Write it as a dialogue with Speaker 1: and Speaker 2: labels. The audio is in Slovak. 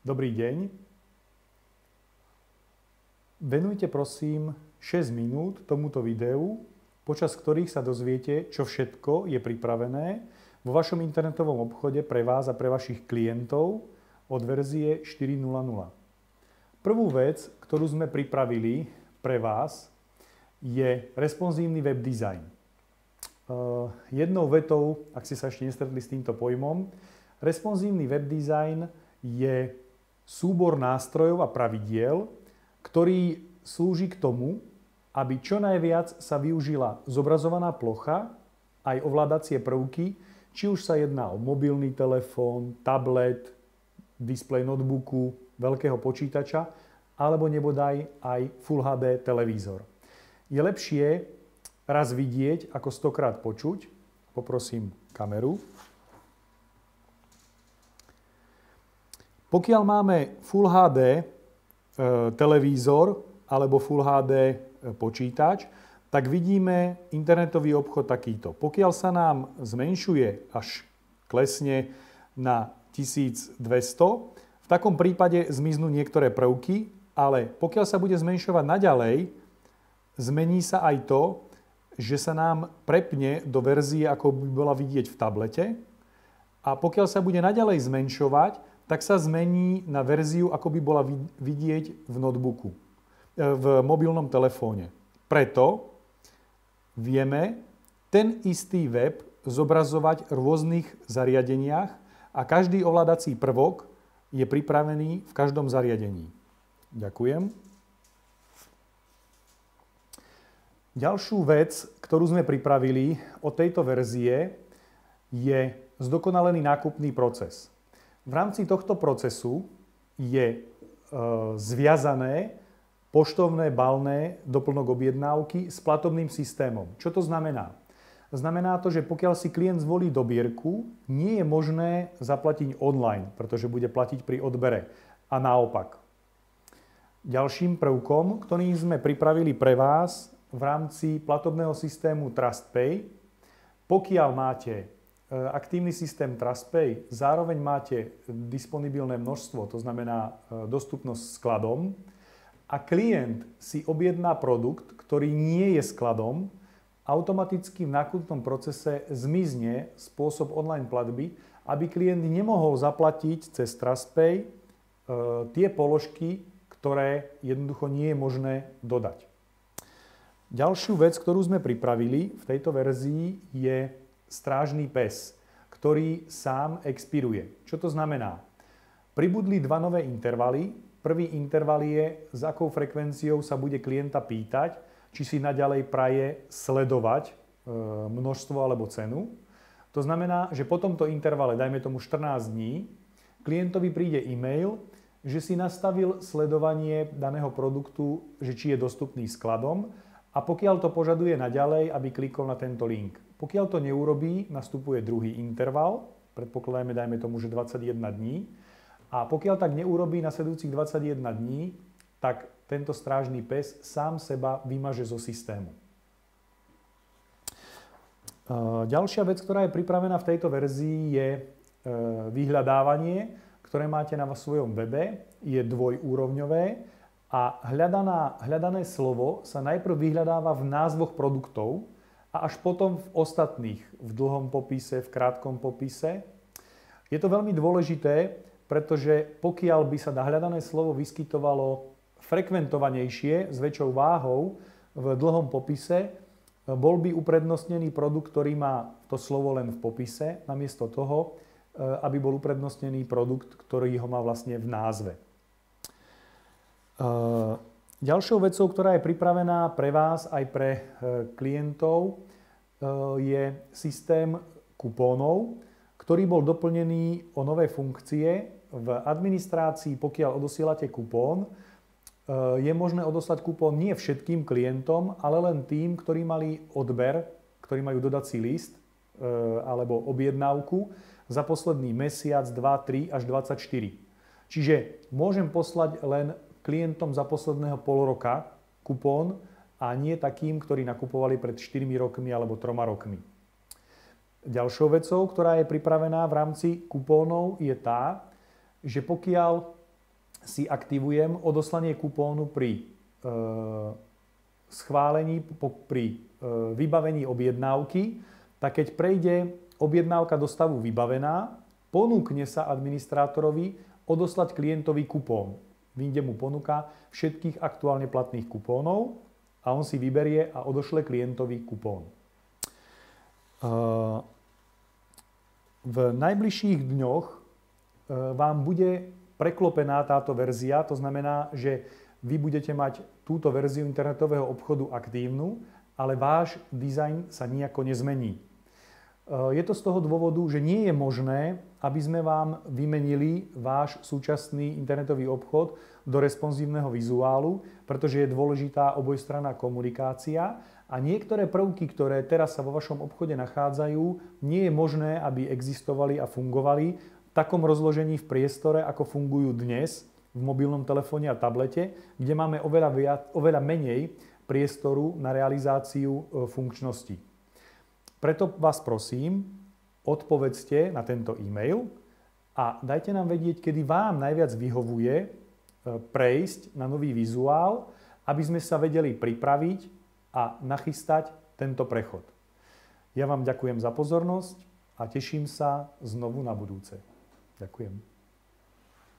Speaker 1: Dobrý deň. Venujte prosím 6 minút tomuto videu, počas ktorých sa dozviete, čo všetko je pripravené vo vašom internetovom obchode pre vás a pre vašich klientov od verzie 4.0.0. Prvú vec, ktorú sme pripravili pre vás, je responsívny web design. Jednou vetou, ak ste sa ešte nestretli s týmto pojmom, responsívny web design je súbor nástrojov a pravidiel, ktorý slúži k tomu, aby čo najviac sa využila zobrazovaná plocha, aj ovládacie prvky, či už sa jedná o mobilný telefón, tablet, displej notebooku, veľkého počítača, alebo nebodaj aj Full HD televízor. Je lepšie raz vidieť, ako 100-krát počuť. Poprosím kameru. Pokiaľ máme Full HD televízor alebo Full HD počítač, tak vidíme internetový obchod takýto. Pokiaľ sa nám zmenšuje, až klesne na 1200, v takom prípade zmiznú niektoré prvky, ale pokiaľ sa bude zmenšovať naďalej, zmení sa aj to, že sa nám prepne do verzie, ako by bola vidieť v tablete. A pokiaľ sa bude naďalej zmenšovať, tak sa zmení na verziu, ako by bola vidieť v notebooku, v mobilnom telefóne. Preto vieme ten istý web zobrazovať v rôznych zariadeniach a každý ovládací prvok je pripravený v každom zariadení. Ďakujem. Ďalšiu vec, ktorú sme pripravili od tejto verzie, je zdokonalený nákupný proces. V rámci tohto procesu je zviazané poštovné balné doplnok objednávky s platobným systémom. Čo to znamená? Znamená to, že pokiaľ si klient zvolí dobierku, nie je možné zaplatiť online, pretože bude platiť pri odbere. A naopak. Ďalším prvkom, ktorý sme pripravili pre vás v rámci platobného systému TrustPay, pokiaľ máte aktívny systém TrustPay, zároveň máte disponibilné množstvo, to znamená dostupnosť skladom, a klient si objedná produkt, ktorý nie je skladom, automaticky v nákupnom procese zmizne spôsob online platby, aby klient nemohol zaplatiť cez TrustPay tie položky, ktoré jednoducho nie je možné dodať. Ďalšiu vec, ktorú sme pripravili v tejto verzii, je strážny pes, ktorý sám expiruje. Čo to znamená? Pribudli dva nové intervaly. Prvý interval je, s akou frekvenciou sa bude klienta pýtať, či si naďalej praje sledovať množstvo alebo cenu. To znamená, že po tomto intervale, dajme tomu 14 dní, klientovi príde e-mail, že si nastavil sledovanie daného produktu, že či je dostupný skladom, a pokiaľ to požaduje naďalej, aby klikol na tento link. Pokiaľ to neurobí, nastupuje druhý interval, predpokladajme, dajme tomu, že 21 dní. A pokiaľ tak neurobí nasledujúcich 21 dní, tak tento strážny pes sám seba vymaže zo systému. Ďalšia vec, ktorá je pripravená v tejto verzii, je vyhľadávanie, ktoré máte na svojom webe, je dvojúrovňové. A hľadané slovo sa najprv vyhľadáva v názvoch produktov a až potom v ostatných, v dlhom popise, v krátkom popise. Je to veľmi dôležité, pretože pokiaľ by sa hľadané slovo vyskytovalo frekventovanejšie, s väčšou váhou v dlhom popise, bol by uprednostnený produkt, ktorý má to slovo len v popise, namiesto toho, aby bol uprednostnený produkt, ktorý ho má vlastne v názve. Ďalšou vecou, ktorá je pripravená pre vás aj pre klientov, je systém kupónov, ktorý bol doplnený o nové funkcie. V administrácii, pokiaľ odosielate kupón, je možné odoslať kupón nie všetkým klientom, ale len tým, ktorí mali odber, ktorí majú dodací list alebo objednávku za posledný mesiac, 2, 3 až 24. Čiže môžem poslať len klientom za posledného pol roka kupón a nie takým, ktorí nakupovali pred 4 rokmi alebo 3 rokmi. Ďalšou vecou, ktorá je pripravená v rámci kupónov, je tá, že pokiaľ si aktivujem odoslanie kupónu pri schválení, pri vybavení objednávky, tak keď prejde objednávka do stavu vybavená, ponúkne sa administrátorovi odoslať klientovi kupón. Vyjde mu ponuka všetkých aktuálne platných kupónov a on si vyberie a odošle klientovi kupón. V najbližších dňoch vám bude preklopená táto verzia, to znamená, že vy budete mať túto verziu internetového obchodu aktívnu, ale váš dizajn sa nijako nezmení. Je to z toho dôvodu, že nie je možné, aby sme vám vymenili váš súčasný internetový obchod do responsívneho vizuálu, pretože je dôležitá obojstranná komunikácia a niektoré prvky, ktoré teraz sa vo vašom obchode nachádzajú, nie je možné, aby existovali a fungovali v takom rozložení v priestore, ako fungujú dnes v mobilnom telefóne a tablete, kde máme oveľa menej priestoru na realizáciu funkčnosti. Preto vás prosím, odpovedzte na tento e-mail a dajte nám vedieť, kedy vám najviac vyhovuje prejsť na nový vizuál, aby sme sa vedeli pripraviť a nachystať tento prechod. Ja vám ďakujem za pozornosť a teším sa znovu na budúce. Ďakujem.